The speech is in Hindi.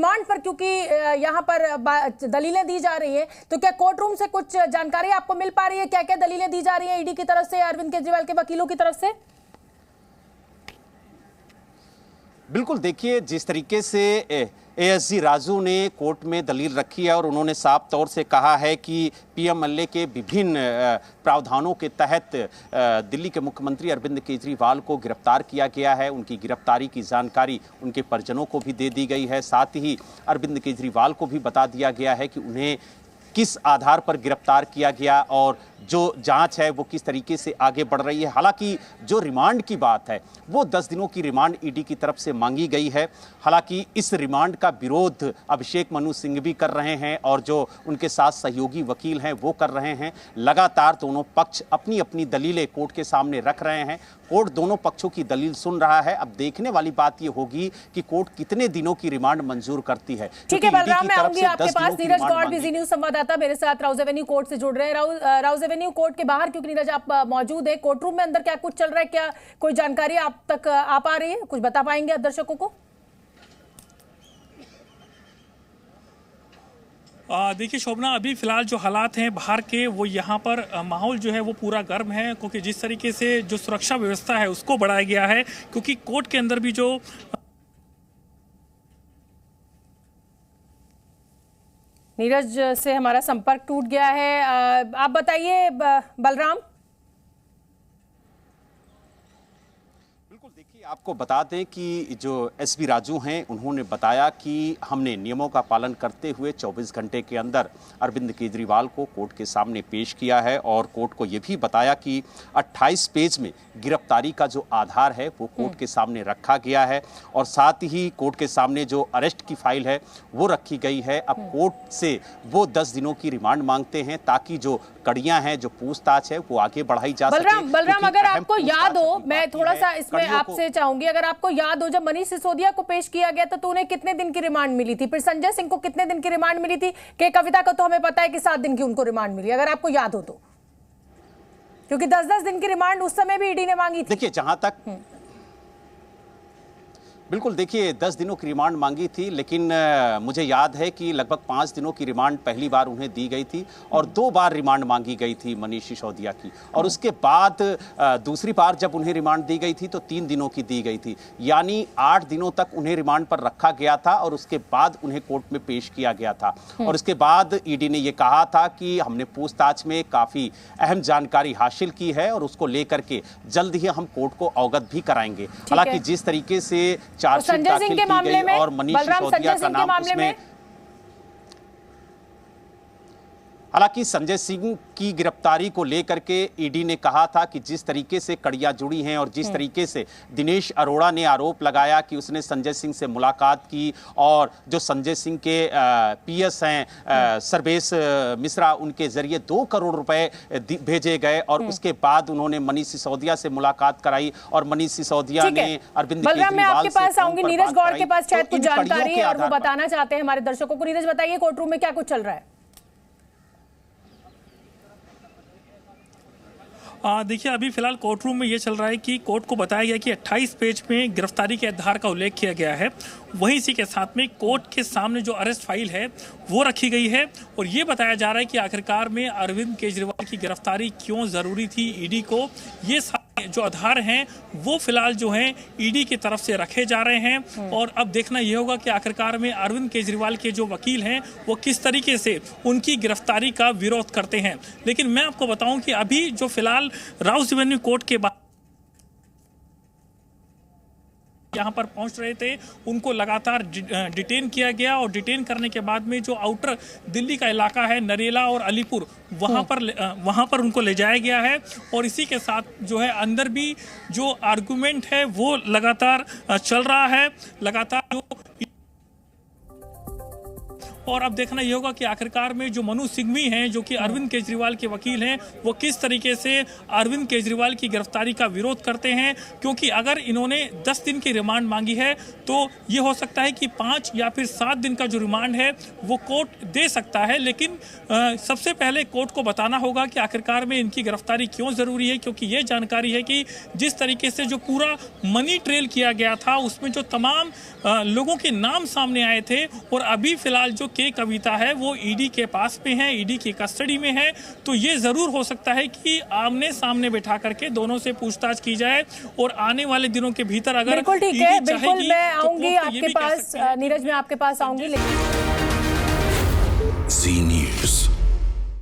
रिमांड पर, क्योंकि यहाँ पर दलीलें दी जा रही हैं, तो क्या कोर्ट रूम से कुछ जानकारी आपको मिल पा रही है? क्या क्या दलीलें दी जा रही हैं ईडी की तरफ से, अरविंद केजरीवाल के वकीलों की तरफ से? बिल्कुल, देखिए जिस तरीके से एएसजी राजू ने कोर्ट में दलील रखी है और उन्होंने साफ तौर से कहा है कि पीएमएलए के विभिन्न प्रावधानों के तहत दिल्ली के मुख्यमंत्री अरविंद केजरीवाल को गिरफ्तार किया गया है। उनकी गिरफ्तारी की जानकारी उनके परिजनों को भी दे दी गई है। साथ ही अरविंद केजरीवाल को भी बता दिया गया है कि उन्हें किस आधार पर गिरफ्तार किया गया और जो जांच है वो किस तरीके से आगे बढ़ रही है। हालांकि जो रिमांड की बात है वो 10 दिनों की रिमांड ईडी की तरफ से मांगी गई है। हालांकि इस रिमांड का विरोध अभिषेक मनु सिंह भी कर रहे हैं और जो उनके साथ सहयोगी वकील हैं वो कर रहे हैं। लगातार दोनों पक्ष अपनी अपनी दलीलें कोर्ट के सामने रख रहे हैं। कोर्ट दोनों पक्षों की दलील सुन रहा है। अब देखने वाली बात ये होगी कि कोर्ट कितने दिनों की रिमांड मंजूर करती है। ठीक है बलराम, मैं आऊंगी आपके पास। नीरज गौड़, बिजी न्यूज संवाददाता, मेरे साथ राउज एवेन्यू कोर्ट से जुड़ रहे हैं। राउज एवेन्यू कोर्ट के बाहर, क्योंकि नीरज आप मौजूद है कोर्ट रूम में, अंदर क्या कुछ चल रहा है, क्या कोई जानकारी आप तक आ पा रही है? कुछ बता पाएंगे आप दर्शकों को? देखिए शोभना, अभी फिलहाल जो हालात हैं बाहर के, वो यहाँ पर माहौल जो है वो पूरा गर्म है, क्योंकि जिस तरीके से जो सुरक्षा व्यवस्था है उसको बढ़ाया गया है, क्योंकि कोर्ट के अंदर भी जो नीरज से हमारा संपर्क टूट गया है। आप बताइए बलराम। बिल्कुल, देखिए आपको बता दें कि जो एसबी राजू हैं उन्होंने बताया कि हमने नियमों का पालन करते हुए 24 घंटे के अंदर अरविंद केजरीवाल को कोर्ट के सामने पेश किया है और कोर्ट को यह भी बताया कि 28 पेज में गिरफ्तारी का जो आधार है वो कोर्ट के सामने रखा गया है और साथ ही कोर्ट के सामने जो अरेस्ट की फाइल है वो रखी गई है। अब कोर्ट से वो 10 दिनों की रिमांड मांगते हैं ताकि जो कड़ियां हैं, जो पूछताछ है वो आगे बढ़ाई जा सके। बलराम, अगर आपको याद हो, मैं थोड़ा सा इसमें आपसे चाहूंगी, अगर आपको याद हो, जब मनीष सिसोदिया को पेश किया गया था तो उन्हें कितने दिन की रिमांड मिली थी? फिर संजय सिंह को कितने दिन की रिमांड मिली थी? के कविता को तो हमें पता है कि 7 दिन की उनको रिमांड मिली, अगर आपको याद हो तो, क्योंकि 10-10 दिन की रिमांड उस समय भी ईडी ने मांगी थी। देखिए जहां तक बिल्कुल, देखिए 10 दिनों की रिमांड मांगी थी, लेकिन मुझे याद है कि लगभग 5 दिनों की रिमांड पहली बार उन्हें दी गई थी और 2 बार रिमांड मांगी गई थी मनीष सिसोदिया की, और उसके बाद दूसरी बार जब उन्हें रिमांड दी गई थी तो 3 दिनों की दी गई थी, यानी 8 दिनों तक उन्हें रिमांड पर रखा गया था और उसके बाद उन्हें कोर्ट में पेश किया गया था। और उसके बाद ईडी ने यह कहा था कि हमने पूछताछ में काफी अहम जानकारी हासिल की है और उसको लेकर के जल्द ही हम कोर्ट को अवगत भी कराएंगे। हालांकि जिस तरीके से चार्जशीट दाखिल की गई और मनीष सिसोदिया का नाम उसमें, हालांकि संजय सिंह की गिरफ्तारी को लेकर के ईडी ने कहा था कि जिस तरीके से कड़ियां जुड़ी हैं और जिस तरीके से दिनेश अरोड़ा ने आरोप लगाया कि उसने संजय सिंह से मुलाकात की और जो संजय सिंह के पीएस हैं सर्वेश मिश्रा, उनके जरिए 2 करोड़ रुपए भेजे गए और उसके बाद उन्होंने मनीष सिसोदिया से मुलाकात कराई और मनीष सिसोदिया ने अरविंद केजरीवाल मैं आपके पास आऊंगी। नीरज गौड़ के पास शायद कुछ जानकारी है और वो बताना चाहते हैं हमारे दर्शकों को। नीरज बताइए, कोर्ट रूम में क्या कुछ चल रहा है? देखिए अभी फिलहाल कोर्ट रूम में ये चल रहा है कि कोर्ट को बताया गया कि 28 पेज में गिरफ्तारी के आधार का उल्लेख किया गया है। वहीं इसी के साथ में कोर्ट के सामने जो अरेस्ट फाइल है वो रखी गई है और ये बताया जा रहा है कि आखिरकार में अरविंद केजरीवाल की गिरफ्तारी क्यों जरूरी थी ईडी को। ये जो आधार हैं वो फिलहाल जो हैं ईडी की तरफ से रखे जा रहे हैं और अब देखना यह होगा कि आखिरकार में अरविंद केजरीवाल के जो वकील हैं वो किस तरीके से उनकी गिरफ्तारी का विरोध करते हैं। लेकिन मैं आपको बताऊं कि अभी जो फिलहाल राउज एवेन्यू कोर्ट के बाद यहाँ पर पहुंच रहे थे उनको लगातार डिटेन किया गया और डिटेन करने के बाद में जो आउटर दिल्ली का इलाका है नरेला और अलीपुर, वहां पर उनको ले जाया गया है और इसी के साथ जो है अंदर भी जो आर्गुमेंट है वो लगातार चल रहा है, लगातार जो और अब देखना ये होगा कि आखिरकार में जो मनु सिंघवी हैं, जो कि अरविंद केजरीवाल के वकील हैं, वो किस तरीके से अरविंद केजरीवाल की गिरफ्तारी का विरोध करते हैं। क्योंकि अगर इन्होंने 10 दिन की रिमांड मांगी है तो ये हो सकता है कि 5 या फिर 7 दिन का जो रिमांड है वो कोर्ट दे सकता है। लेकिन सबसे पहले कोर्ट को बताना होगा कि आखिरकार में इनकी गिरफ्तारी क्यों जरूरी है, क्योंकि ये जानकारी है कि जिस तरीके से जो पूरा मनी ट्रेल किया गया था उसमें जो तमाम लोगों के नाम सामने आए थे, और अभी फिलहाल जो के कविता है वो ईडी के पास में है, ईडी की कस्टडी में है। तो ये जरूर हो सकता है कि आमने सामने बैठा करके दोनों से पूछताछ की जाए और आने वाले दिनों के भीतर अगर बिल्कुल ठीक है, बिल्कुल मैं आऊंगी आपके पास, नीरज मैं आपके पास आऊंगी।